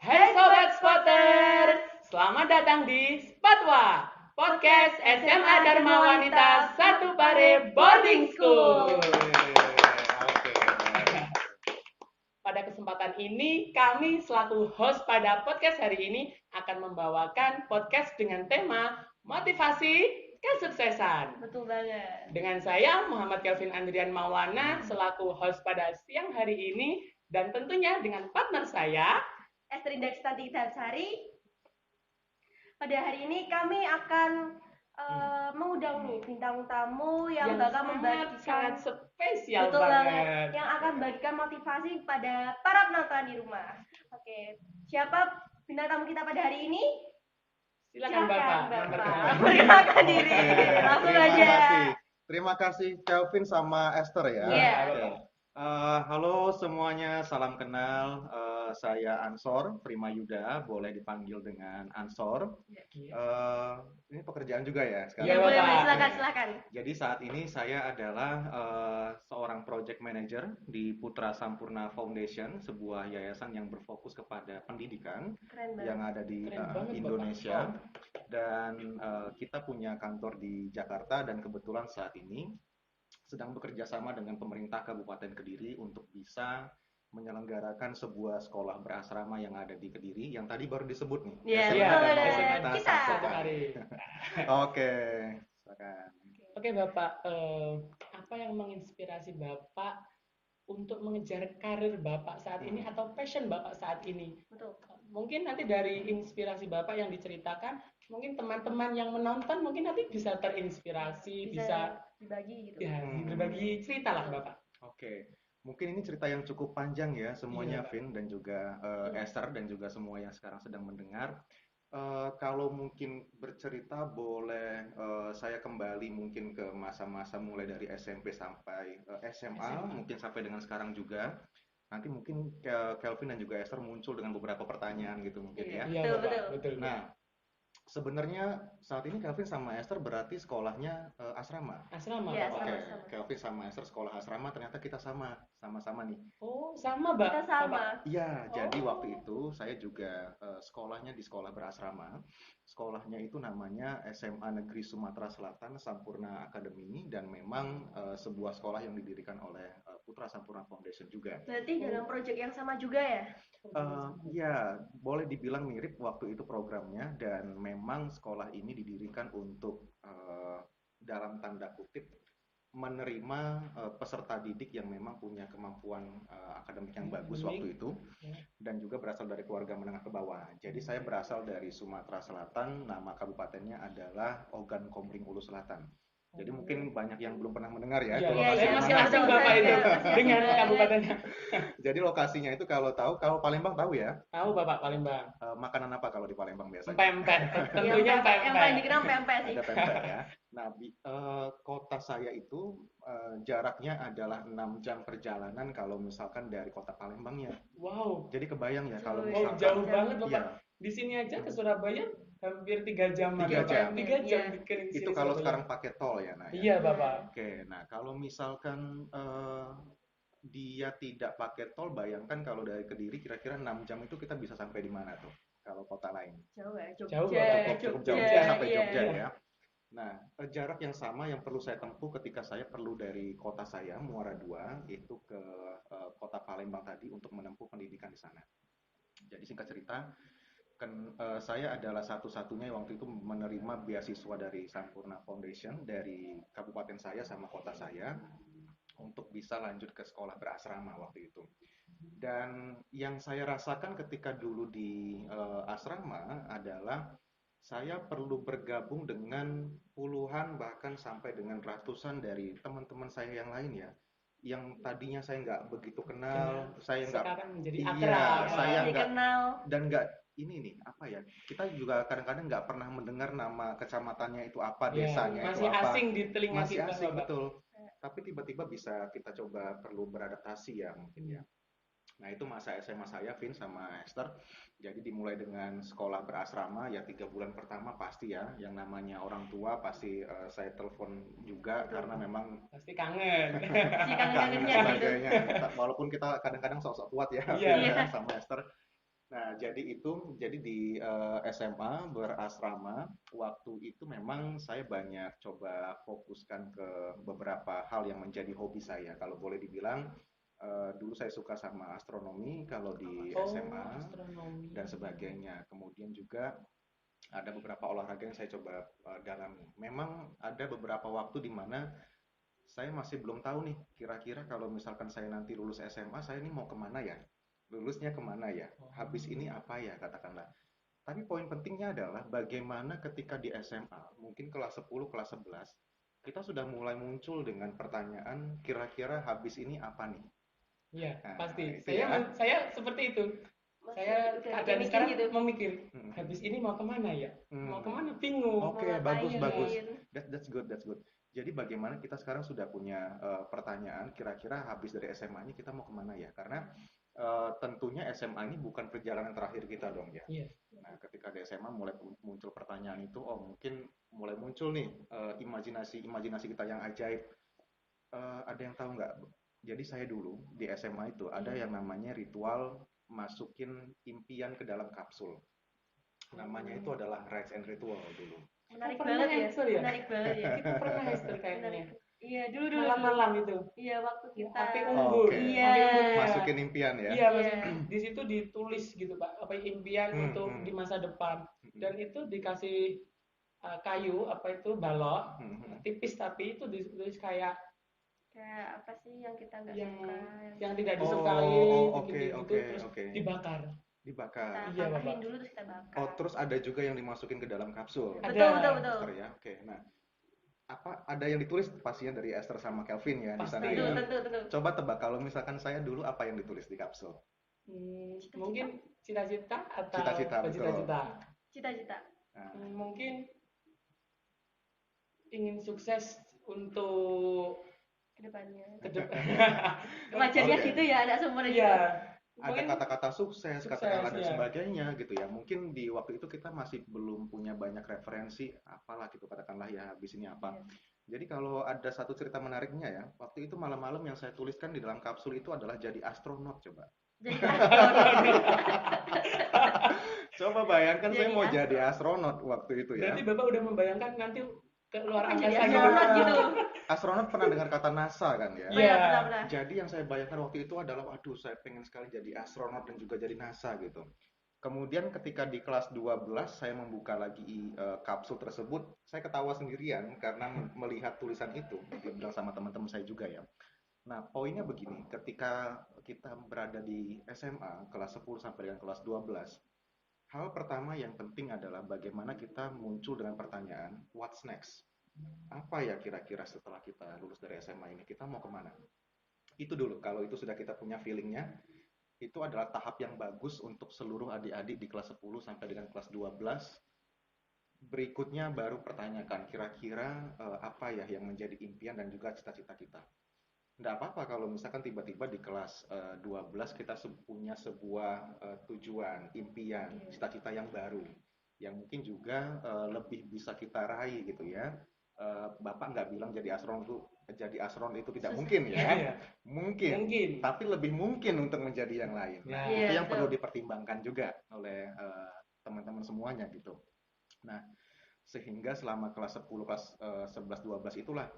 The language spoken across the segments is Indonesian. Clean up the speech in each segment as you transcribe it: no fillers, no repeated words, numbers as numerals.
Hai Sobat Spotter, selamat datang di Spotwa, podcast SMA Dharma Wanita Satu Pare Boarding School. Oke. Pada kesempatan ini, kami selaku host pada podcast hari ini akan membawakan podcast dengan tema motivasi kesuksesan. Betul banget. Dengan saya Muhammad Kelvin Andrian Maulana selaku host pada siang hari ini dan tentunya dengan partner saya Esther Indah Citanti Sari. Pada hari ini kami akan mengundang nih bintang tamu yang bakal membagikan sangat spesial betul banget. yang akan membagikan motivasi pada para penonton di rumah. Oke, siapa bintang tamu kita pada hari ini? Silakan Bapak. Perkenalkan diri. Langsung aja. Terima kasih Kelvin sama Esther ya. Iya. Oke. Halo semuanya, salam kenal. Saya Ansor Prima Yuda, boleh dipanggil dengan Ansor. Ini pekerjaan juga ya sekarang. Iya, Iya, boleh, Bapak. silakan. Jadi saat ini saya adalah seorang project manager di Putra Sampurna Foundation, sebuah yayasan yang berfokus kepada pendidikan Keren banget. yang ada di Keren banget, Indonesia. Bapak. Dan kita punya kantor di Jakarta dan kebetulan saat ini sedang bekerja sama dengan pemerintah Kabupaten Kediri untuk bisa menyelenggarakan sebuah sekolah berasrama yang ada di Kediri yang tadi baru disebut nih. Iya, SMA betul Dharma banget. Wanita Kita. Satu Pare. Hari. Oke, silakan. Oke Bapak, apa yang menginspirasi Bapak untuk mengejar karir Bapak saat ini atau passion Bapak saat ini? Betul. Mungkin nanti dari inspirasi Bapak yang diceritakan, mungkin teman-teman yang menonton mungkin nanti bisa terinspirasi, bisa dibagi gitu. ya, berbagi cerita lah Bapak. Oke, mungkin ini cerita yang cukup panjang ya semuanya, Iya, Pak. Vin dan juga Esther dan juga semua yang sekarang sedang mendengar. Kalau mungkin bercerita boleh saya kembali mungkin ke masa-masa mulai dari SMP sampai SMA, mungkin sampai dengan sekarang juga. Nanti mungkin Kelvin dan juga Esther muncul dengan beberapa pertanyaan gitu mungkin ya. Iya Bapak, Betul. betul. Nah, sebenarnya saat ini Kelvin sama Esther berarti sekolahnya asrama. Asrama Iya, Bapak. Oke, sama-sama. Kelvin sama Esther sekolah asrama, ternyata kita sama-sama nih. Oh, sama Mbak. Kita sama. Bapak. Iya, jadi Oh. waktu itu saya juga sekolahnya di sekolah berasrama. Sekolahnya itu namanya SMA Negeri Sumatera Selatan Sampurna Academy dan memang sebuah sekolah yang didirikan oleh Putra Sampurna Foundation juga. Berarti dalam proyek yang sama juga ya? Ya, boleh dibilang mirip waktu itu programnya dan memang sekolah ini didirikan untuk dalam tanda kutip menerima peserta didik yang memang punya kemampuan akademik yang bagus waktu itu dan juga berasal dari keluarga menengah ke bawah. Jadi saya berasal dari Sumatera Selatan, nama kabupatennya adalah Ogan Komering Ulu Selatan. Jadi mungkin banyak yang belum pernah mendengar ya itu Iya, lokasi saya di masih mana. asing Bapak itu dengan kabupatennya. Jadi lokasinya itu kalau tahu, kalau Palembang tahu ya, Tahu Bapak Palembang. makanan apa kalau di Palembang biasanya? Pempek. Tentunya Yang paling pempek. dikenal pempek sih. Ada pempek ya. Nah, kota saya itu jaraknya adalah 6 jam perjalanan kalau misalkan dari kota Palembangnya. Wow. Jadi kebayang ya kalau Jauh. misalkan Jauh banget Bapak. iya, Di sini aja ke Surabaya hampir 3 jam. 3 jam. 3 jam Iya. bikin di Itu sini kalau Surabaya. sekarang pakai tol ya, nah ya. Iya Bapak. Oke, nah kalau misalkan dia tidak pakai tol, bayangkan kalau dari Kediri kira-kira 6 jam itu kita bisa sampai di mana tuh? Kalau kota lain. Jauh ya, Jauh, Jogja. Cukup Jogja, jauh sampai iya. Jogja ya. Nah, jarak yang sama yang perlu saya tempuh ketika saya perlu dari kota saya, Muara II, itu ke kota Palembang tadi untuk menempuh pendidikan di sana. Jadi singkat cerita, kan saya adalah satu-satunya yang waktu itu menerima beasiswa dari Sampurna Foundation dari kabupaten saya sama kota saya untuk bisa lanjut ke sekolah berasrama waktu itu. Dan yang saya rasakan ketika dulu di asrama adalah saya perlu bergabung dengan puluhan bahkan sampai dengan ratusan dari teman-teman saya yang lain ya, yang tadinya saya nggak begitu kenal, saya nggak, Sekarang menjadi iya, akrab. saya nggak, Dikenal. dan nggak ini nih apa ya, kita juga kadang-kadang nggak pernah mendengar nama kecamatannya itu apa, Ya, desanya itu masih apa, asing di telinga masih kita asing Bapak. betul. Tapi tiba-tiba bisa kita coba perlu beradaptasi ya mungkin ya. Nah itu masa SMA saya, Vin sama Esther. Jadi dimulai dengan sekolah berasrama ya 3 bulan pertama pasti ya, yang namanya orang tua pasti saya telepon juga karena memang Pasti kangen. Si kangen dan kangen-kangennya gitu. sebagainya. Walaupun kita kadang-kadang sok-sok kuat ya, Iya. Vin ya, sama Esther. Nah jadi jadi di SMA berasrama waktu itu memang saya banyak coba fokuskan ke beberapa hal yang menjadi hobi saya. Kalau boleh dibilang dulu saya suka sama astronomi kalau di Oh, SMA astronomi. dan sebagainya. Kemudian juga ada beberapa olahraga yang saya coba dalami. Memang ada beberapa waktu di mana saya masih belum tahu nih, kira-kira kalau misalkan saya nanti lulus SMA, saya ini mau kemana ya? Lulusnya kemana ya? Habis ini apa ya, katakanlah. Tapi poin pentingnya adalah bagaimana ketika di SMA, mungkin kelas 10, kelas 11, kita sudah mulai muncul dengan pertanyaan, kira-kira habis ini apa nih? Iya, Nah, pasti. itu ya. Saya seperti itu. Masih Saya udah keadaan mikir sekarang gitu. memikir, Hmm. habis ini mau kemana ya? Mau Hmm. kemana? Bingung. Oke, Mau bagus, ngapain? bagus. That's good, that's good. Jadi bagaimana kita sekarang sudah punya pertanyaan, kira-kira habis dari SMA ini kita mau kemana ya? Karena tentunya SMA ini bukan perjalanan terakhir kita dong ya. Iya. Nah, ketika di SMA mulai muncul pertanyaan itu, oh mungkin mulai muncul nih imajinasi kita yang ajaib. Ada yang tahu nggak? Jadi saya dulu di SMA itu ada yang namanya ritual masukin impian ke dalam kapsul. Namanya itu adalah rites and ritual dulu. Menarik Kita pernah banget ya. Hester ya? Menarik banget ya. Kita pernah Hester kayaknya. Menarik. Iya, dulu. Malam-malam itu. Iya, waktu kita. HP Oh, unggul. oke. Iya. HP unggul. Masukin impian ya. Iya, Iya. di situ ditulis gitu Pak, apa impian untuk di masa depan. Dan itu dikasih kayu, apa itu balok, tipis tapi itu ditulis kayak Apa sih yang kita nggak yang suka? yang tidak Oh, disukai, oke, gitu-gitu, oke, terus oke. dibakar. Dibakar. Kita Iya, patahin Bapak. dulu terus kita bakar. Oh, terus ada juga yang dimasukin ke dalam kapsul. Ada. Betul. Esther ya. Oke. Nah, apa ada yang ditulis pastinya dari Esther sama Kelvin ya di Pasti. sana Tentu, ya. tentu. Coba tebak kalau misalkan saya dulu apa yang ditulis di kapsul? Mungkin cita-cita atau Cita-cita, betul. cita-cita. Cita-cita. Nah, Mungkin ingin sukses untuk Kedepannya. ke depan. Wajarnya Oke. gitu ya, anak seumuran Iya. ada Mungkin kata-kata sukses, sukses, katakanlah dan ya. sebagainya gitu ya. Mungkin di waktu itu kita masih belum punya banyak referensi apalah gitu katakanlah ya habis ini apa. Iya. Jadi kalau ada satu cerita menariknya ya, waktu itu malam-malam yang saya tuliskan di dalam kapsul itu adalah jadi astronot coba. Jadi astronot. Coba bayangkan saya Jadi mau jadi astronot waktu itu ya. Berarti Bapak udah membayangkan nanti ke luar Apa jadi angkasa gitu. astronot gitu? Astronot pernah dengar kata NASA kan ya? Iya. Pernah. Jadi yang saya bayangkan waktu itu adalah, waduh saya pengen sekali jadi astronot dan juga jadi NASA gitu. Kemudian ketika di kelas 12 saya membuka lagi kapsul tersebut, saya ketawa sendirian karena melihat tulisan itu, dibilang sama teman-teman saya juga ya. Nah, poinnya begini, ketika kita berada di SMA kelas 10 sampai dengan kelas 12, hal pertama yang penting adalah bagaimana kita muncul dengan pertanyaan, what's next? Apa ya kira-kira setelah kita lulus dari SMA ini, kita mau kemana? Itu dulu, kalau itu sudah kita punya feelingnya, itu adalah tahap yang bagus untuk seluruh adik-adik di kelas 10 sampai dengan kelas 12. Berikutnya baru pertanyakan, kira-kira apa ya yang menjadi impian dan juga cita-cita kita. Nggak apa-apa kalau misalkan tiba-tiba di kelas 12 kita punya sebuah tujuan, impian, cita-cita yang baru, yang mungkin juga lebih bisa kita raih gitu ya. Bapak nggak bilang jadi astronot itu tidak mungkin ya. Iya. Mungkin, tapi lebih mungkin untuk menjadi yang lain. Nah, Ya. itu yang Betul. perlu dipertimbangkan juga oleh teman-teman semuanya gitu. Nah, sehingga selama kelas 10, kelas 11, 12 itulah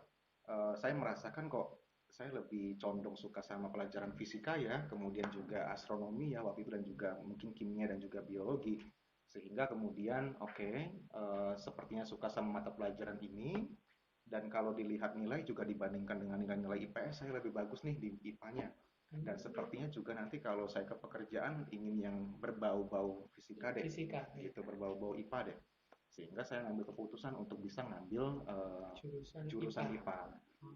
saya merasakan kok saya lebih condong suka sama pelajaran fisika ya, kemudian juga astronomi ya waktu itu dan juga mungkin kimia dan juga biologi. Sehingga kemudian sepertinya suka sama mata pelajaran ini, dan kalau dilihat nilai juga dibandingkan dengan nilai-nilai IPS saya lebih bagus nih di IPA-nya. Dan sepertinya juga nanti kalau saya ke pekerjaan ingin yang berbau-bau fisika deh. Fisika. Gitu, berbau-bau IPA deh. Sehingga saya ngambil keputusan untuk bisa ngambil jurusan IPA.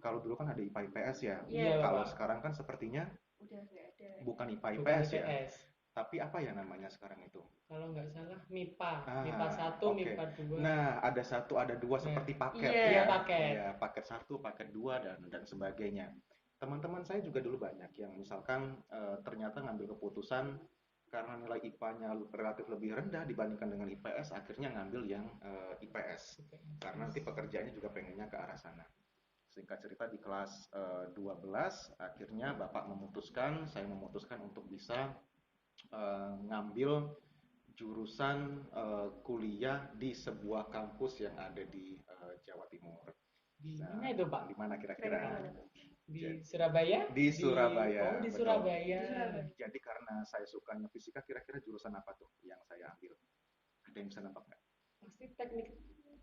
Kalau dulu kan ada IPA IPS ya. Iya, Kalau Bapak. sekarang kan sepertinya Udah nggak ada. bukan IPA Bukan IPS ya. IPS. Tapi apa ya namanya sekarang itu? Kalau nggak salah MIPA, Ah, MIPA 1, oke. MIPA 2. Nah, ada 1, ada 2 seperti paket Iya. Iya, ya. paket. Iya, paket 1, paket 2 dan sebagainya. Teman-teman saya juga dulu banyak yang misalkan ternyata ngambil keputusan karena nilai IPA-nya relatif lebih rendah dibandingkan dengan IPS, akhirnya ngambil yang IPS. Karena nanti pekerjaannya juga pengennya ke arah sana. Singkat cerita di kelas 12, akhirnya Bapak memutuskan, saya memutuskan untuk bisa ngambil jurusan kuliah di sebuah kampus yang ada di Jawa Timur. Di mana itu Pak? Di mana kira-kira? Di Surabaya? Di Surabaya. Oh, di betul. Surabaya. Jadi karena saya sukanya fisika, kira-kira jurusan apa tuh yang saya ambil? Ada yang bisa nebak nggak? Pasti teknik.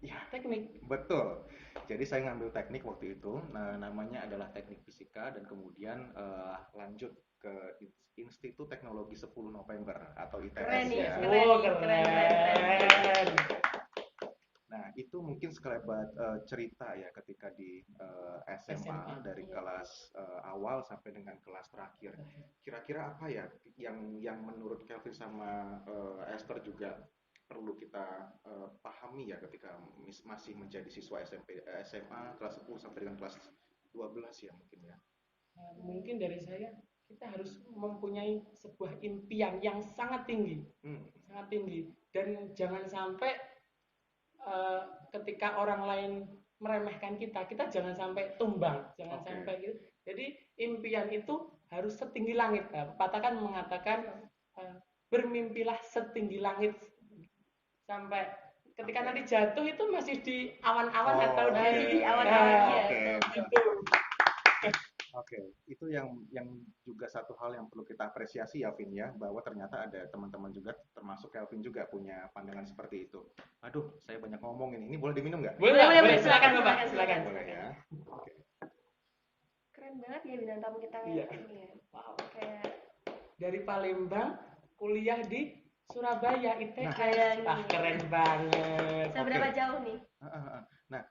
Ya, teknik. Betul. Jadi saya ngambil teknik waktu itu, namanya adalah teknik fisika dan kemudian lanjut ke Institut Teknologi 10 November atau ITS Keren nih, ya. keren. Nah, itu mungkin sekelebat cerita ya ketika di SMA dari kelas awal sampai dengan kelas terakhir. Kira-kira apa ya yang menurut Kelvin sama Esther juga perlu kita pahami ya ketika masih menjadi siswa SMA kelas 10 sampai dengan kelas 12 ya mungkin ya. Mungkin dari saya kita harus mempunyai sebuah impian yang sangat tinggi, sangat tinggi, dan jangan sampai ketika orang lain meremehkan kita jangan sampai tumbang, jangan sampai gitu. Jadi impian itu harus setinggi langit. Pepatah kan mengatakan bermimpilah setinggi langit sampai ketika nanti jatuh itu masih di awan-awan atau di awan-awan gitu. Oke, itu yang juga satu hal yang perlu kita apresiasi ya, Vin ya, bahwa ternyata ada teman-teman juga, termasuk Kelvin juga punya pandangan seperti itu. Aduh, saya banyak ngomong ini boleh diminum nggak? Boleh, silakan Bapak, silakan. Boleh ya. Oke. Keren banget ya bintang tamu kita Iya. Ya. Wow, kayak dari Palembang kuliah di Surabaya ITS. Keren banget. Seberapa jauh nih? Nah,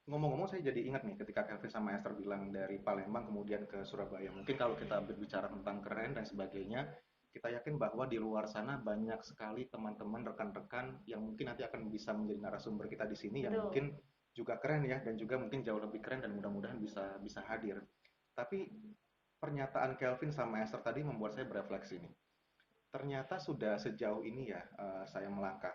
ngomong-ngomong saya jadi ingat nih ketika Kelvin sama Esther bilang dari Palembang kemudian ke Surabaya. Mungkin kalau kita berbicara tentang keren dan sebagainya, kita yakin bahwa di luar sana banyak sekali teman-teman, rekan-rekan yang mungkin nanti akan bisa menjadi narasumber kita di sini yang mungkin juga keren ya, dan juga mungkin jauh lebih keren dan mudah-mudahan bisa hadir. Tapi pernyataan Kelvin sama Esther tadi membuat saya berefleksi nih. Ternyata sudah sejauh ini ya saya melangkah.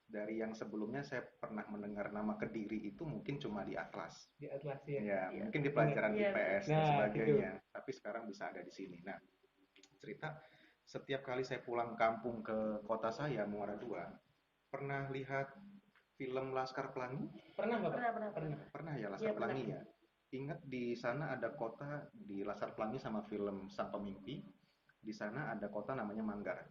Dari yang sebelumnya saya pernah mendengar nama Kediri itu mungkin cuma di Atlas. Di Atlas ya. Ya, mungkin di pelajaran IPS dan sebagainya. Gitu. Tapi sekarang bisa ada di sini. Nah, cerita setiap kali saya pulang kampung ke kota saya, Muara II, pernah lihat film Laskar Pelangi? Pernah, Bapak? Pernah ya, Laskar Pelangi ya. Ingat di sana ada kota di Laskar Pelangi sama film Sang Pemimpi. Di sana ada kota namanya Manggar.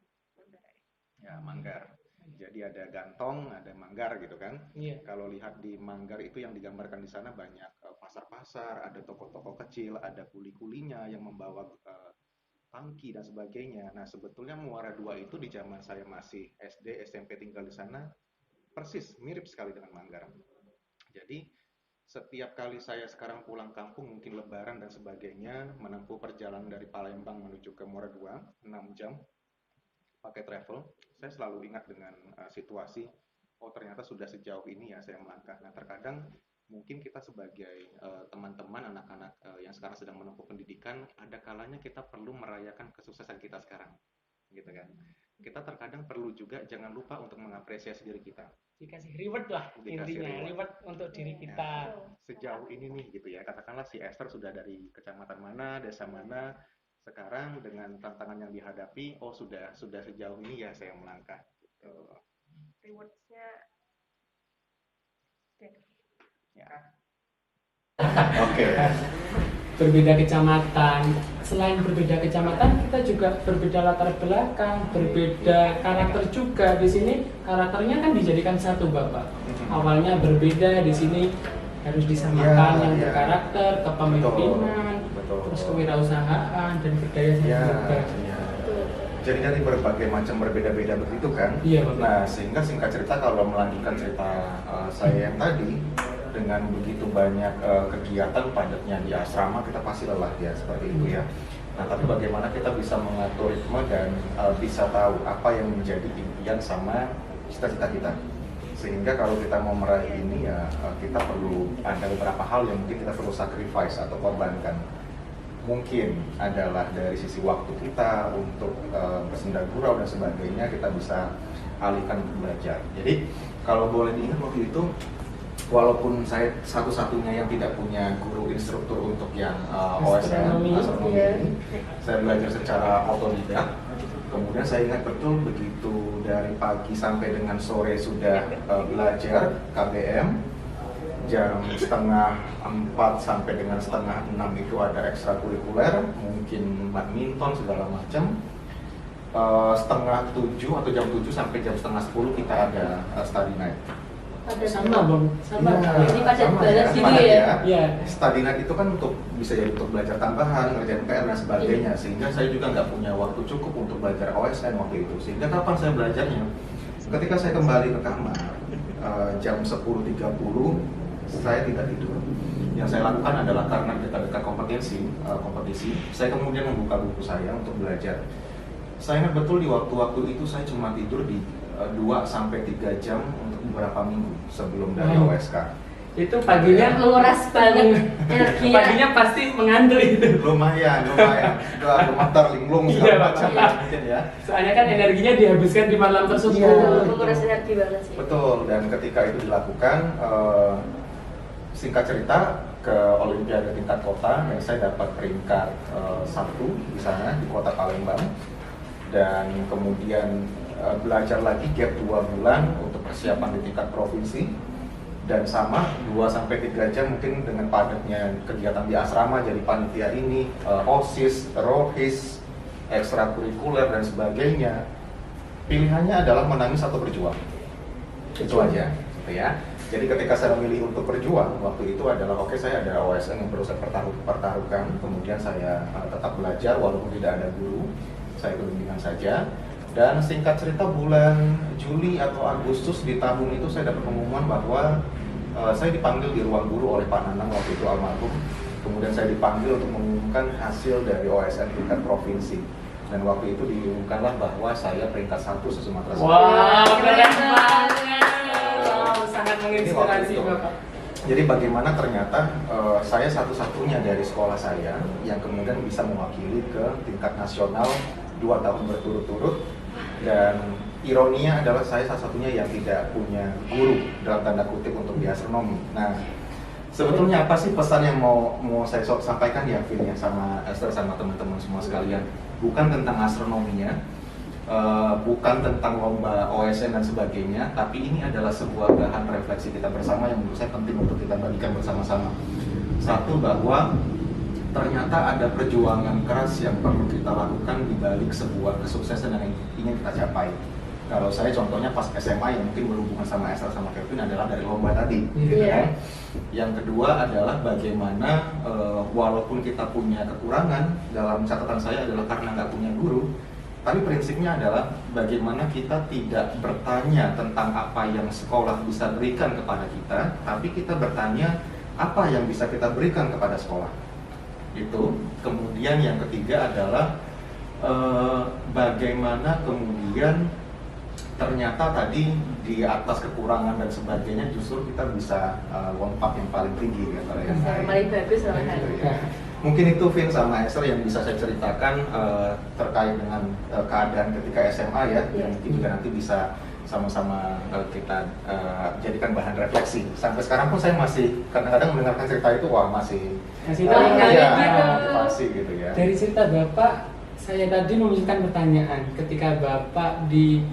Ya, Manggar. Jadi ada Gantong, ada Manggar gitu kan. Iya. Kalau lihat di Manggar itu yang digambarkan di sana banyak pasar-pasar, ada toko-toko kecil, ada kuli-kulinya yang membawa tangki dan sebagainya. Nah, sebetulnya Muara II itu di zaman saya masih SD, SMP tinggal di sana persis mirip sekali dengan Manggar. Jadi setiap kali saya sekarang pulang kampung, mungkin lebaran dan sebagainya, menempuh perjalanan dari Palembang menuju ke Muara II 6 jam pakai travel, saya selalu ingat dengan situasi, oh ternyata sudah sejauh ini ya saya melangkah. Nah, terkadang mungkin kita sebagai teman-teman, anak-anak yang sekarang sedang menempuh pendidikan, ada kalanya kita perlu merayakan kesuksesan kita sekarang, gitu kan. Kita terkadang perlu juga jangan lupa untuk mengapresiasi diri kita. Dikasih reward lah, intinya reward untuk diri kita. Ya, sejauh ini nih gitu ya, katakanlah si Esther sudah dari kecamatan mana, desa mana, sekarang dengan tantangan yang dihadapi, oh sudah sejauh ini ya saya melangkah. Gitu. Rewards-nya ya. Oke. Berbeda kecamatan. Selain berbeda kecamatan, kita juga berbeda latar belakang, berbeda karakter juga. Di sini karakternya kan dijadikan satu, Bapak. Awalnya berbeda, di sini harus disamakan yang berkarakter, kepemimpinan, terus kewirausahaan dan budaya yang berubah. Jadi dari berbagai macam berbeda-beda begitu kan? Iya, Bapak. Nah, sehingga singkat cerita kalau melanjutkan cerita saya yang tadi, dengan begitu banyak kegiatan padatnya di asrama, kita pasti lelah ya seperti itu ya. Nah, tapi bagaimana kita bisa mengatur ritme dan bisa tahu apa yang menjadi impian sama cita-cita kita. Sehingga kalau kita mau meraih ini ya kita perlu ada beberapa hal yang mungkin kita perlu sacrifice atau korbankan. Mungkin adalah dari sisi waktu kita untuk bersenda gurau dan sebagainya, kita bisa alihkan untuk belajar. Jadi kalau boleh diingat waktu itu, walaupun saya satu-satunya yang tidak punya guru instruktur untuk yang OSN, astronomi ini, saya belajar secara otodidak. Kemudian saya ingat betul begitu dari pagi sampai dengan sore sudah belajar KBM. Jam setengah 4 sampai dengan setengah 6 itu ada ekstrakurikuler, mungkin badminton segala macam. Setengah 7 atau jam 7 sampai jam setengah 10 kita ada study night. Sama bang, sama. Iya, Ini padat sama banget ya, gitu padat ya. Iya. Study night itu kan untuk bisa jadi untuk belajar tambahan, ngerjain PR dan sebagainya. Sehingga saya juga nggak punya waktu cukup untuk belajar OSN waktu itu. Sehingga kapan saya belajarnya? Ketika saya kembali ke kamar jam 10.30 saya tidak tidur. Yang saya lakukan adalah karena kita dekat kompetisi, saya kemudian membuka buku saya untuk belajar. Saya ingat betul di waktu-waktu itu saya cuma tidur di 2-3 jam untuk beberapa minggu sebelum dari OSK. Itu paginya Menguras banget energi. paginya pasti mengantri itu. Lumayan, gemeter, linglung Iya, segala Pak. macam Iya. mungkin ya. Soalnya kan energinya dihabiskan di malam tersebut. Iya. Menguras energi banget sih. Betul, dan ketika itu dilakukan, singkat cerita ke Olimpiade tingkat kota, dan saya dapat peringkat 1 di sana di kota Palembang, dan kemudian belajar lagi gap 2 bulan untuk persiapan di tingkat provinsi, dan sama 2-3 jam mungkin dengan padatnya kegiatan di asrama jadi panitia ini, OSIS, ROHIS, ekstrakurikuler dan sebagainya. Pilihannya adalah menangis atau berjuang. Itu aja, gitu ya. Jadi ketika saya memilih untuk berjuang, waktu itu adalah oke, saya ada OSN yang perlu saya pertaruhkan, kemudian saya tetap belajar walaupun tidak ada guru, saya bimbingan saja. Dan singkat cerita bulan Juli atau Agustus di tahun itu saya dapat pengumuman bahwa saya dipanggil di ruang guru oleh Pak Nanang waktu itu almarhum. Kemudian saya dipanggil untuk mengumumkan hasil dari OSN tingkat provinsi. Dan waktu itu diumumkanlah bahwa saya peringkat 1 se-Sumatera Selatan. Wow, keren banget. Wow, sangat menginspirasi Jadi waktu itu, Bapak. Jadi bagaimana ternyata saya satu-satunya dari sekolah saya yang kemudian bisa mewakili ke tingkat nasional 2 tahun berturut-turut, dan ironinya adalah saya satu-satunya yang tidak punya guru dalam tanda kutip untuk di astronomi. Nah, sebetulnya apa sih pesan yang mau saya sampaikan ya, Vin, ya, sama Esther sama teman-teman semua sekalian? Bukan tentang astronominya, bukan tentang lomba OSN dan sebagainya, tapi ini adalah sebuah bahan refleksi kita bersama yang menurut saya penting untuk kita bagikan bersama-sama. Satu, bahwa ternyata ada perjuangan keras yang perlu kita lakukan di balik sebuah kesuksesan yang ingin kita capai. Kalau saya contohnya pas SMA yang mungkin berhubungan sama Esther sama Kevin adalah dari lomba tadi. Gitu kan? Yang kedua adalah bagaimana walaupun kita punya kekurangan, dalam catatan saya adalah karena nggak punya guru, tapi prinsipnya adalah bagaimana kita tidak bertanya tentang apa yang sekolah bisa berikan kepada kita, tapi kita bertanya apa yang bisa kita berikan kepada sekolah. Itu. Kemudian yang ketiga adalah bagaimana kemudian ternyata tadi di atas kekurangan dan sebagainya justru kita bisa lompat yang paling tinggi ya, kalau yang saya. Paling bagus lah kan. Gitu ya. Mungkin itu Vin sama Esther yang bisa saya ceritakan terkait dengan keadaan ketika SMA ya, yang mungkin juga nanti bisa sama-sama kita jadikan bahan refleksi. Sampai sekarang pun saya masih kadang-kadang mendengarkan cerita itu, wah masih teringat gitu. motivasi gitu ya. Dari cerita Bapak, saya tadi memunculkan pertanyaan ketika Bapak di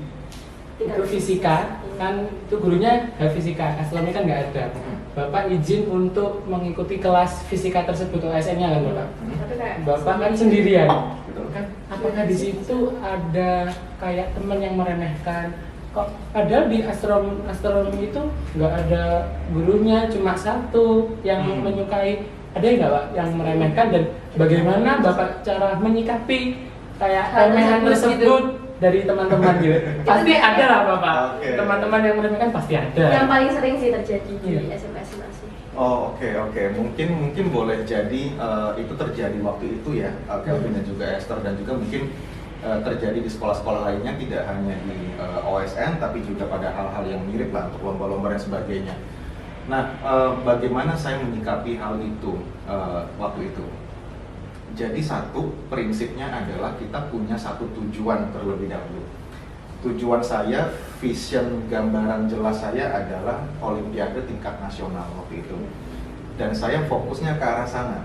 itu fisika, kan itu gurunya fisika, astronomi kan nggak ada. Bapak izin untuk mengikuti kelas fisika tersebut, OSN-nya kan Bapak? Tapi kayak Bapak kan sendirian. Betul. Kan apakah di situ ada kayak teman yang meremehkan? Kok padahal di astronomi itu nggak ada gurunya, cuma satu yang menyukai. Ada nggak Pak yang meremehkan, dan bagaimana Bapak cara menyikapi kayak remehan tersebut dari teman-teman gitu? Pasti ada lah Bapak. Oke. Teman-teman yang meremehkan pasti ada. yang paling sering sih terjadi di Iya. SMA sih. Oh oke. Mungkin boleh jadi itu terjadi waktu itu ya, Kelvin dan juga Esther, dan juga mungkin terjadi di sekolah-sekolah lainnya, tidak hanya di OSN tapi juga pada hal-hal yang mirip lah untuk lomba-lomba dan sebagainya. Nah, bagaimana saya menyikapi hal itu waktu itu? Jadi satu prinsipnya adalah kita punya satu tujuan terlebih dahulu. Tujuan saya, vision, gambaran jelas saya adalah Olimpiade tingkat nasional waktu itu. Dan saya fokusnya ke arah sana.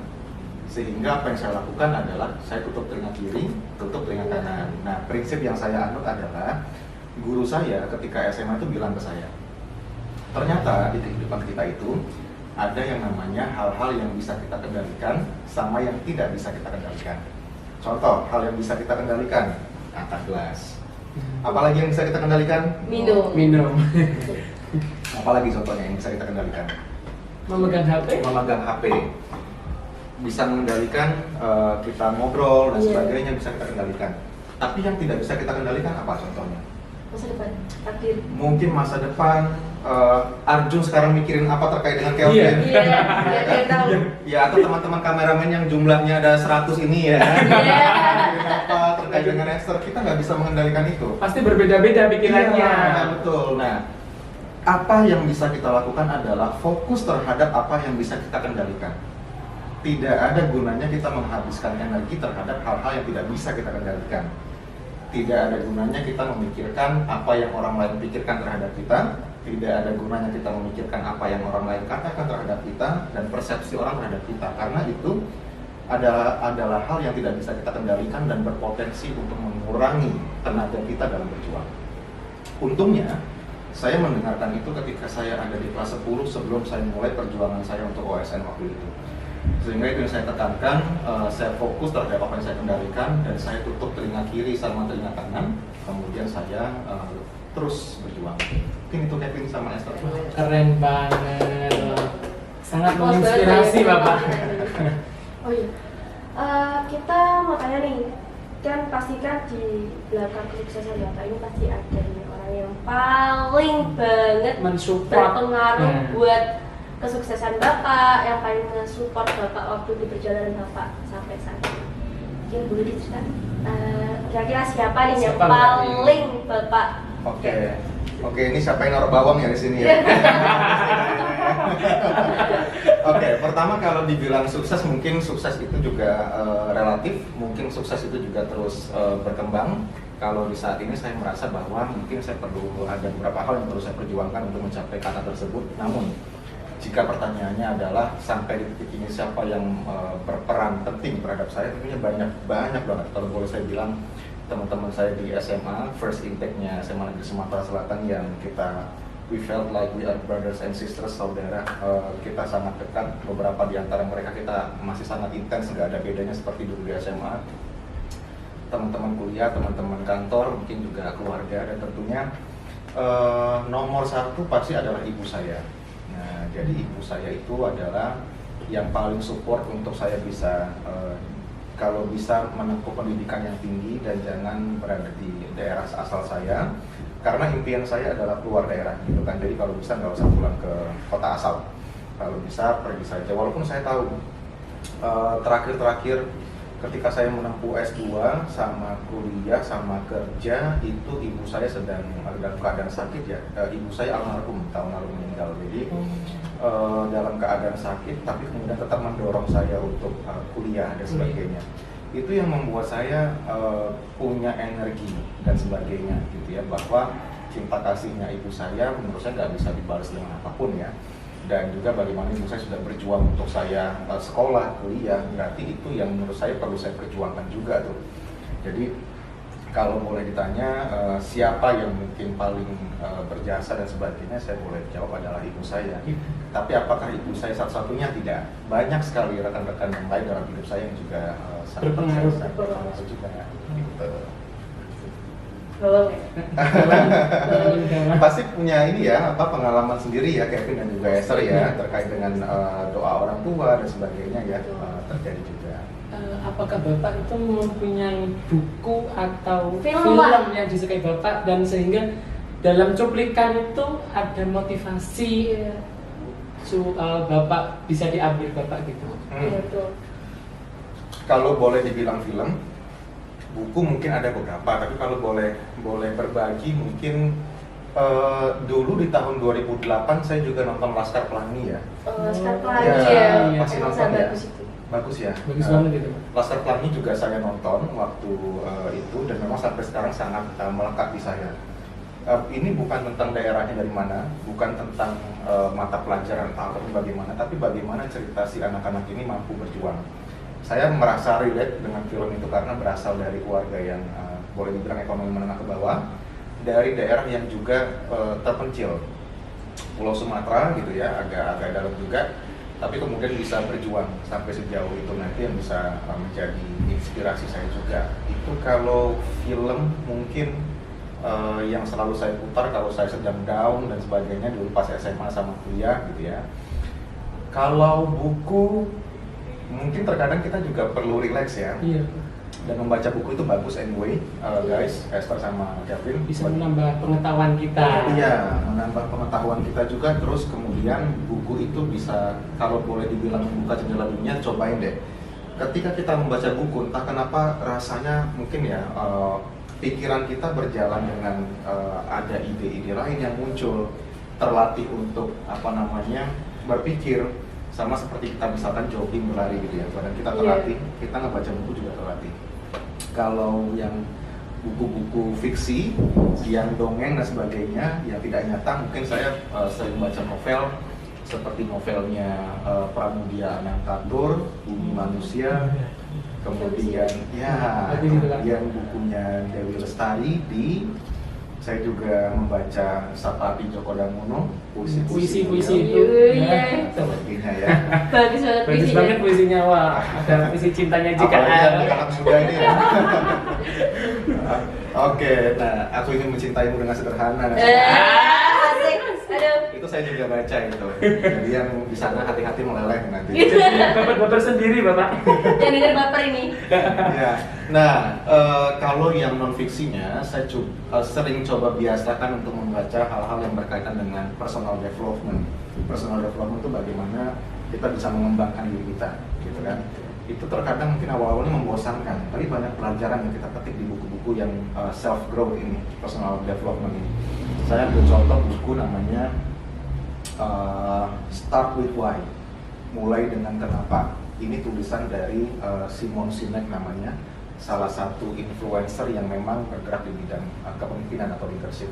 Sehingga apa yang saya lakukan adalah saya tutup telinga kiri, tutup telinga kanan. Nah, prinsip yang saya anut adalah guru saya ketika SMA itu bilang ke saya, ternyata di kehidupan kita itu ada yang namanya hal-hal yang bisa kita kendalikan sama yang tidak bisa kita kendalikan. Contoh, hal yang bisa kita kendalikan, angkat gelas. Apalagi yang bisa kita kendalikan? Minum. Apalagi contohnya yang bisa kita kendalikan? Memegang HP. Memegang HP. Bisa mengendalikan kita ngobrol dan sebagainya bisa kita kendalikan. Tapi yang tidak bisa kita kendalikan apa contohnya? Masa depan, takdir. Mungkin masa depan. Arjun sekarang mikirin apa terkait dengan Kelvin? Iya, dia tahu. Ya, atau teman-teman kameramen yang jumlahnya ada 100 ini ya. Mikirin apa terkait dengan Esther, kita nggak bisa mengendalikan itu. Pasti berbeda-beda pikirannya. Iya, betul. Nah, apa yang bisa kita lakukan adalah fokus terhadap apa yang bisa kita kendalikan. Tidak ada gunanya kita menghabiskan energi terhadap hal-hal yang tidak bisa kita kendalikan. Tidak ada gunanya kita memikirkan apa yang orang lain pikirkan terhadap kita. Tidak ada gunanya kita memikirkan apa yang orang lain katakan terhadap kita dan persepsi orang terhadap kita, karena itu adalah hal yang tidak bisa kita kendalikan dan berpotensi untuk mengurangi tenaga kita dalam berjuang. Untungnya saya mendengarkan itu ketika saya ada di kelas 10 sebelum saya mulai perjuangan saya untuk OSN waktu itu. Sehingga itu yang saya tekankan, saya fokus terhadap apa yang saya kendalikan dan saya tutup telinga kiri sama telinga kanan, kemudian saya terus berjuang. Mungkin itu Kevin sama Esther. Keren banget. Sangat menginspirasi Bapak. Oh iya. Kita mau tanya nih, kan pastikan di belakang kesuksesan Bapak ini pasti ada nih orang yang paling banget mensupport berpengaruh buat kesuksesan Bapak, yang paling mensupport Bapak waktu di perjalanan Bapak sampai saat ini. Mungkin boleh diceritain kira-kira siapa nih yang paling Bapak? Oke, ini siapa yang naruh bawang ya di sini ya? Oke, pertama kalau dibilang sukses, mungkin sukses itu juga relatif, mungkin sukses itu juga terus berkembang. Kalau di saat ini saya merasa bahwa mungkin saya perlu ada beberapa hal yang perlu saya perjuangkan untuk mencapai kata tersebut. Namun, jika pertanyaannya adalah sampai di titik ini siapa yang berperan penting terhadap saya, tentunya banyak banget. Kalau boleh saya bilang, teman-teman saya di SMA, first intake-nya SMA Negeri Sumatera Selatan yang we felt like we are brothers and sisters, saudara. Kita sangat dekat, beberapa di antara mereka kita masih sangat intens, nggak ada bedanya seperti dulu di SMA. Teman-teman kuliah, teman-teman kantor, mungkin juga keluarga, dan tentunya nomor satu pasti adalah ibu saya. Nah, jadi ibu saya itu adalah yang paling support untuk saya bisa kalau bisa menempuh pendidikan yang tinggi dan jangan berada di daerah asal saya, karena impian saya adalah keluar daerah gitu kan. Jadi kalau bisa nggak usah pulang ke kota asal, kalau bisa pergi saja. Walaupun saya tahu terakhir ketika saya menempuh S2 sama kuliah sama kerja itu ibu saya sedang dalam keadaan sakit ya. Ibu saya almarhum tahun lalu meninggal, jadi dalam keadaan sakit tapi kemudian tetap mendorong saya untuk kuliah dan sebagainya. Itu yang membuat saya punya energi dan sebagainya gitu ya, bahwa cinta kasihnya ibu saya menurut saya nggak bisa dibalas dengan apapun ya. Dan juga bagaimana ibu saya sudah berjuang untuk saya sekolah, kuliah, berarti itu yang menurut saya perlu saya perjuangkan juga tuh. Jadi kalau boleh ditanya siapa yang mungkin paling berjasa dan sebagainya, saya boleh jawab adalah ibu saya. Tapi apakah ibu saya satu-satunya? Tidak. Banyak sekali rekan-rekan yang lain dalam hidup saya yang juga sangat berpengaruh juga. Gitu. Pasti punya ini ya, pengalaman sendiri ya Kevin dan juga Esther ya, terkait dengan doa orang tua dan sebagainya ya, terjadi juga. Apakah Bapak itu mempunyai buku atau Film yang disukai Bapak dan sehingga dalam cuplikan itu ada motivasi Bapak bisa diambil Bapak gitu? Kalau boleh dibilang film, buku mungkin ada beberapa, tapi kalau boleh berbagi mungkin dulu di tahun 2008 saya juga nonton Laskar Pelangi ya. Laskar Pelangi ya, masih nonton ya. Bagus ya. Bagus banget gitu. Laskar Pelangi juga saya nonton waktu itu dan memang sampai sekarang sangat melekat di saya. Ini bukan tentang daerahnya dari mana, bukan tentang mata pelajaran atau bagaimana, tapi bagaimana cerita si anak-anak ini mampu berjuang. Saya merasa relate dengan film itu karena berasal dari keluarga yang boleh dibilang ekonomi menengah ke bawah, dari daerah yang juga terpencil, Pulau Sumatera gitu ya, agak dalam juga, tapi kemudian bisa berjuang sampai sejauh itu. Nanti yang bisa menjadi inspirasi saya juga itu kalau film mungkin yang selalu saya putar kalau saya sedang down dan sebagainya dulu pas SMA sama kuliah gitu ya. Kalau buku mungkin terkadang kita juga perlu relax ya. Iya. Dan membaca buku itu bagus anyway, guys, Esther sama Kevin. Bisa menambah pengetahuan kita. Iya, menambah pengetahuan kita juga. Terus kemudian buku itu bisa, kalau boleh dibilang membuka jendela dunia, cobain deh. Ketika kita membaca buku, entah kenapa rasanya mungkin ya, pikiran kita berjalan dengan ada ide-ide lain yang muncul, terlatih untuk berpikir. Sama seperti kita misalkan jogging, berlari gitu ya, badan kita terlatih, kita ngebaca buku juga terlatih. Kalau yang buku-buku fiksi, yang dongeng dan sebagainya, yang tidak nyata, mungkin saya sering baca novel seperti novelnya Pramudia Anantatur, Bumi Manusia, kemudian bukunya Dewi Lestari saya juga membaca Sapati Djoko Damono, puisi itu. sebagainya ya. Bagus banget Bagus banget puisinya, wah. Ada puisi cintanya jika apalagi anak muda ini ya. Oke, nah aku ingin mencintaimu dengan sederhana. Asik. Aduh. Itu saya juga baca itu. Jadi yang di sana hati-hati meleleh nanti. Baper sendiri, Bapak. Yang denger baper ini. Ya. Nah, kalau yang non fiksinya saya sering coba biasakan untuk membaca hal-hal yang berkaitan dengan personal development. Personal development itu bagaimana kita bisa mengembangkan diri kita, gitu kan? Itu terkadang mungkin awal-awalnya membosankan, tapi banyak pelajaran yang kita petik di buku-buku yang self growth ini, personal development ini. Saya ambil contoh buku namanya Start with Why, mulai dengan kenapa. Ini tulisan dari Simon Sinek namanya, salah satu influencer yang memang bergerak di bidang kepemimpinan atau leadership.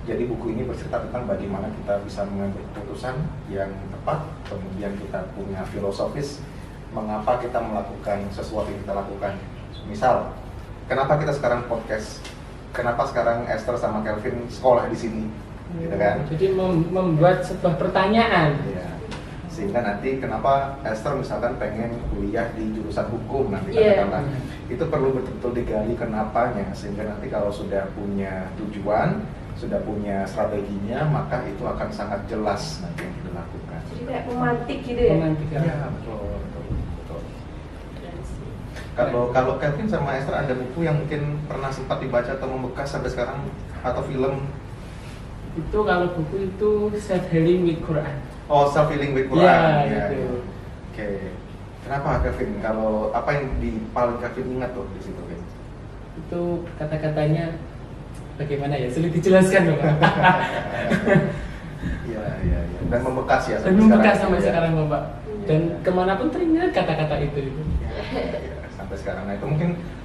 Jadi buku ini bercerita tentang bagaimana kita bisa mengambil keputusan yang tepat, kemudian kita punya filosofis mengapa kita melakukan sesuatu yang kita lakukan. Misal, kenapa kita sekarang podcast? Kenapa sekarang Esther sama Kelvin sekolah di sini? Gitu kan? Jadi membuat sebuah pertanyaan. Ya. Sehingga nanti kenapa Esther misalkan pengen kuliah di jurusan hukum nanti katakanlah. Itu perlu betul-betul digali kenapanya, sehingga nanti kalau sudah punya tujuan, sudah punya strateginya, maka itu akan sangat jelas nanti yang dilakukan. Jadi kayak memantik gitu ya? Memantik ya. Ya, betul. Kalau Kelvin sama Esther ada buku yang mungkin pernah sempat dibaca atau membekas sampai sekarang, atau film? Itu kalau buku itu Self Healing with Quran. Oh, Self Healing with Quran. Ya, gitu. Ya. Oke. Kenapa Kelvin? Kalau apa yang paling Kelvin ingat tuh di situ, Kelvin? Itu kata-katanya bagaimana ya? Sulit dijelaskan loh, Pak. Iya. Dan membekas ya Dan membekas sampai ya. sekarang, Bapak. Dan kemanapun teringat kata-kata itu. Ya, sampai sekarang. Nah, itu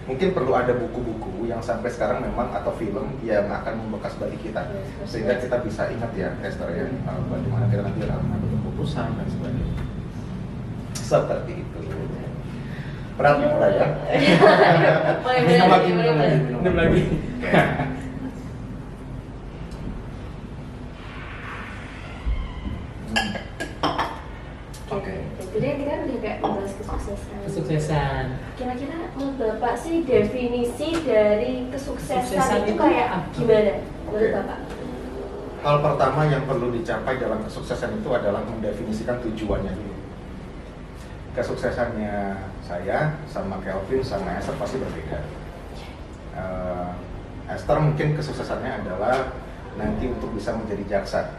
mungkin perlu ada buku-buku yang sampai sekarang memang atau film yang akan membekas bagi kita, sehingga kita bisa ingat ya, Esther ya, bagaimana kita nanti dalam mengambil keputusan dan sebagainya. Seperti itu. Berat ya, mulai ya. Minum lagi. Oke. Jadi kita udah kayak membahas Kesuksesan. Kira-kira menurut Bapak sih definisi dari kesuksesan Kesuksesan itu itu kayak apa? gimana menurut Oke. Bapak? Hal pertama yang perlu dicapai dalam kesuksesan itu adalah mendefinisikan tujuannya dulu. Kesuksesannya saya sama Kelvin sama Esther pasti berbeda. Esther mungkin kesuksesannya adalah nanti untuk bisa menjadi jaksa.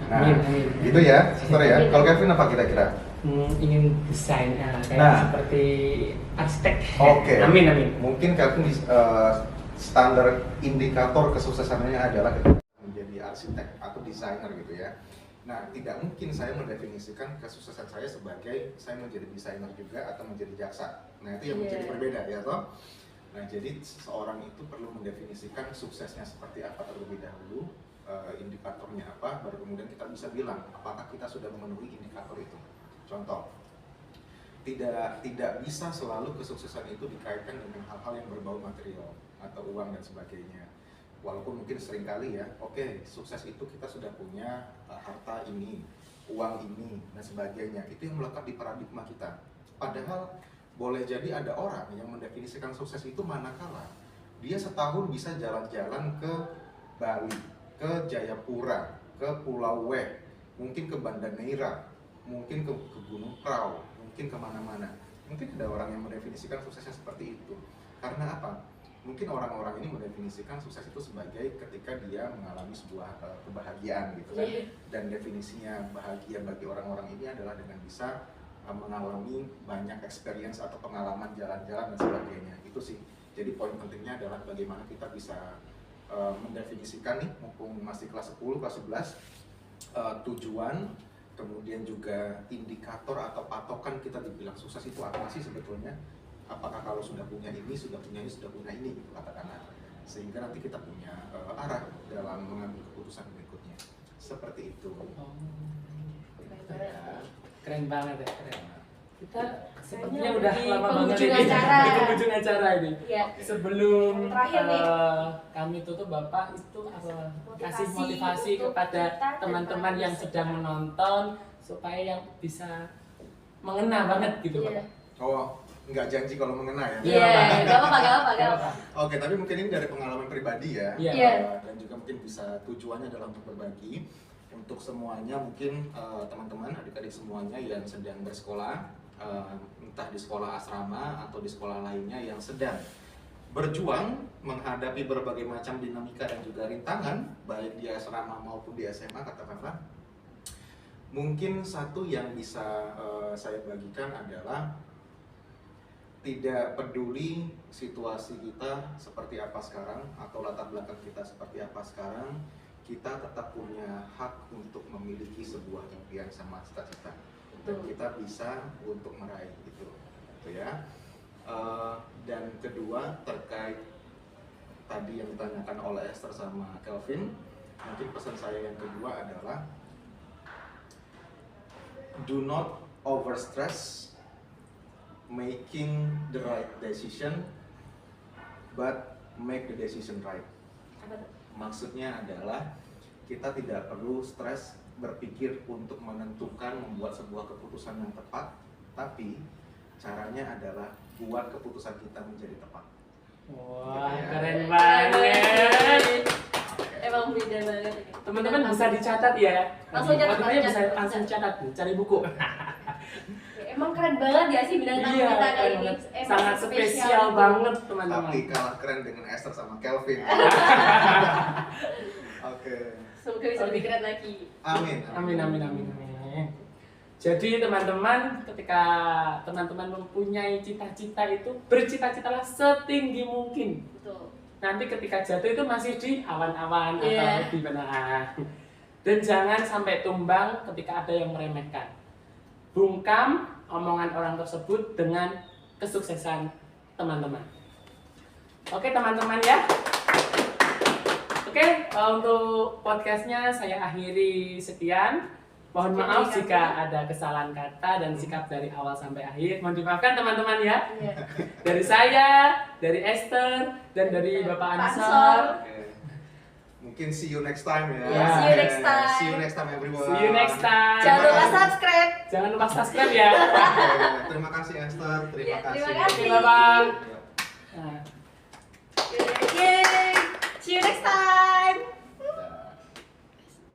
Nah, Amin. gitu ya, Esther ya. Kalau Kelvin apa kira-kira? Ingin desain kayak Nah. seperti arsitek. Oke. Amin. Mungkin Kelvin standar indikator kesuksesannya adalah menjadi arsitek atau desainer gitu ya. Nah, tidak mungkin saya mendefinisikan kesuksesan saya sebagai saya menjadi desainer juga atau menjadi jaksa. Nah, itu yang menjadi berbeda ya toh. Nah, jadi seseorang itu perlu mendefinisikan suksesnya seperti apa terlebih dahulu, indikatornya apa, baru kemudian kita bisa bilang apakah kita sudah memenuhi indikator itu. Contoh, tidak bisa selalu kesuksesan itu dikaitkan dengan hal-hal yang berbau material atau uang dan sebagainya. Walaupun mungkin seringkali ya, oke, sukses itu kita sudah punya harta ini, uang ini, dan sebagainya. Itu yang melekat di paradigma kita. Padahal boleh jadi ada orang yang mendefinisikan sukses itu manakala dia setahun bisa jalan-jalan ke Bali, ke Jayapura, ke Pulau W, mungkin ke Banda Neira, mungkin ke Gunung Prau, mungkin kemana-mana. Mungkin ada orang yang mendefinisikan suksesnya seperti itu. Karena apa? Mungkin orang-orang ini mendefinisikan sukses itu sebagai ketika dia mengalami sebuah kebahagiaan gitu kan. Dan definisinya bahagia bagi orang-orang ini adalah dengan bisa mengalami banyak experience atau pengalaman jalan-jalan dan sebagainya. Itu sih. Jadi poin pentingnya adalah bagaimana kita bisa mendefinisikan nih, mumpung masih kelas 10, kelas 11, tujuan, kemudian juga indikator atau patokan kita dibilang sukses itu apa sih sebetulnya. Apakah kalau sudah punya ini, sudah punya ini, sudah punya ini gitu katakanlah. Sehingga nanti kita punya arah dalam mengambil keputusan berikutnya. Seperti itu. Keren banget ya, keren. Kita sepertinya Kayaknya udah di lama banget penghujung ini acara. di penghujung acara ini. Iya. Sebelum Terakhir nih. kami tutup, Bapak itu kasih Motivasi motivasi untuk kepada kita dan teman-teman para yang peserta. sedang menonton supaya yang bisa mengena banget gitu, Iya. Bapak. Oh, nggak janji kalau mengena ya? Iya. Gak apa-apa. Oke, tapi mungkin ini dari pengalaman pribadi ya. Iya. Iya. Dan juga mungkin bisa tujuannya adalah untuk berbagi untuk semuanya, mungkin teman-teman, adik-adik semuanya yang sedang bersekolah, entah di sekolah asrama atau di sekolah lainnya yang sedang berjuang menghadapi berbagai macam dinamika dan juga rintangan, baik di asrama maupun di SMA katakanlah. Mungkin satu yang bisa saya bagikan adalah tidak peduli situasi kita seperti apa sekarang atau latar belakang kita seperti apa sekarang, kita tetap punya hak untuk memiliki sebuah impian sama cita-cita dan kita bisa untuk meraih itu ya. Dan kedua terkait tadi yang ditanyakan oleh Esther sama Kelvin, mungkin pesan saya yang kedua adalah do not overstress making the right decision, but make the decision right. Apa tuh? Maksudnya adalah kita tidak perlu stres berpikir untuk menentukan membuat sebuah keputusan yang tepat, tapi caranya adalah buat keputusan kita menjadi tepat. Wah, Gitu ya. keren banget. Emang beda banget. Teman-teman bisa dicatat ya. Langsung catat, Motivasinya bisa catat. langsung catat nih, cari buku. Emang keren banget ya sih bintang tamu Iya, kita kali keren ini. banget. Emang Sangat spesial banget, teman-teman. Tapi kalah keren dengan Esther sama Kelvin. Oke. Semoga bisa lebih keren lagi. Amin. Amin. Jadi teman-teman, ketika teman-teman mempunyai cita-cita itu, bercita-citalah setinggi mungkin. Betul. Nanti ketika jatuh itu masih di awan-awan Iya. atau di mana. Dan jangan sampai tumbang ketika ada yang meremehkan. Bungkam omongan orang tersebut dengan kesuksesan teman-teman. Oke teman-teman ya. Oke, untuk podcastnya saya akhiri sekian. Mohon maaf jika ada kesalahan kata dan sikap dari awal sampai akhir. Mohon dimaafkan teman-teman ya. Iya. Dari saya, dari Esther, dan dari Bapak Pak Ansor. Ansor. Oke. Mungkin see you next time ya. Yeah, see you next time. See you next time everyone. See you next time. Jangan lupa subscribe. Jangan lupa subscribe ya. Oke, terima kasih Esther, terima Ya, kasih. terima kasih. Oke, Bapak. Ya. Nah. Yeay. See you next time.